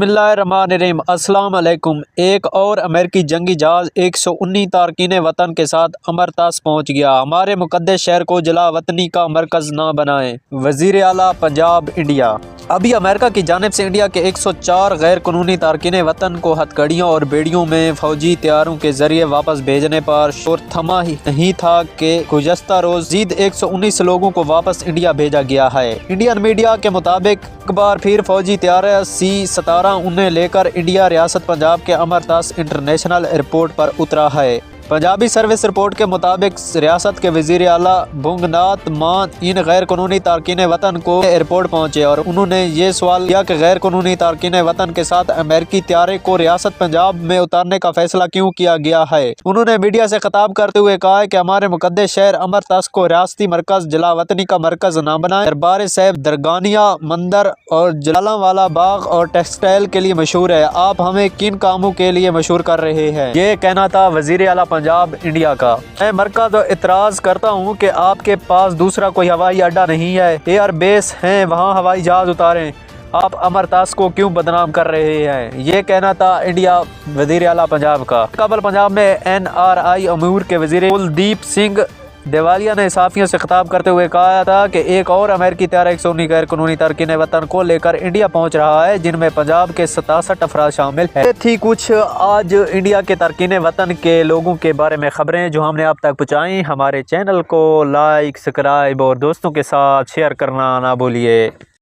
बिस्मिल्लाहिर्रहमानिर्रहीम। अस्सलाम अलैकुम। एक और अमेरिकी जंगी जहाज 119 तारकीन वतन के साथ अमरतास पहुंच गया। हमारे मुकद्दस शहर को जला वतनी का मरकज ना बनाएं। वजीर आला पंजाब इंडिया। अभी अमेरिका की जानिब से इंडिया के 104 गैर कानूनी तारकीन वतन को हथकड़ियों और बेड़ियों में फौजी तैयारों के जरिए वापस भेजने पर शोर थमा ही नहीं था कि गुज़श्ता रोज मज़ीद 119 लोगों को वापस इंडिया भेजा गया है। इंडियन मीडिया के मुताबिक एक बार फिर फौजी तैयारा C-17 उन्हें लेकर इंडिया रियासत पंजाब के अमरतास इंटरनेशनल एयरपोर्ट पर उतरा है। पंजाबी सर्विस रिपोर्ट के मुताबिक रियासत के वजीर आला भुंगनाथ मान इन गैर कानूनी तारकीन वतन को एयरपोर्ट पहुंचे और उन्होंने ये सवाल किया कि गैर कानूनी तारकीन वतन के साथ अमेरिकी तैयारे को रियासत पंजाब में उतारने का फैसला क्यों किया गया है। उन्होंने मीडिया से खिताब करते हुए कहा कि हमारे मुकद्दस शहर अमरतास को रियासती मरकज जलावतनी का मरकज न बनाए। दरबार साहिब, दरगानिया मंदिर और जलालावाला बाग और टेक्सटाइल के लिए मशहूर है। आप हमें किन कामों के लिए मशहूर कर रहे हैं। ये कहना था वजीर आला पंजाब इंडिया का। मैं मरकज इतराज करता हूँ कि आपके पास दूसरा कोई हवाई अड्डा नहीं है, एयर बेस है, वहाँ हवाई जहाज उतारें। आप अमरतास को क्यों बदनाम कर रहे हैं। ये कहना था इंडिया वजीर आला पंजाब का। कबल पंजाब में NRI अमूर के वजीर कुलदीप सिंह देवालिया ने सहाफियों से खिताब करते हुए कहा था कि एक और अमेरिकी तैयारा 119 गैर कानूनी तारकीन वतन को लेकर इंडिया पहुंच रहा है, जिनमें पंजाब के 67 अफराद शामिल है। ये थी कुछ आज इंडिया के तारकीन वतन के लोगों के बारे में खबरें जो हमने आप तक पहुँचाई। हमारे चैनल को लाइक, सब्सक्राइब और दोस्तों के साथ शेयर करना ना भूलिए।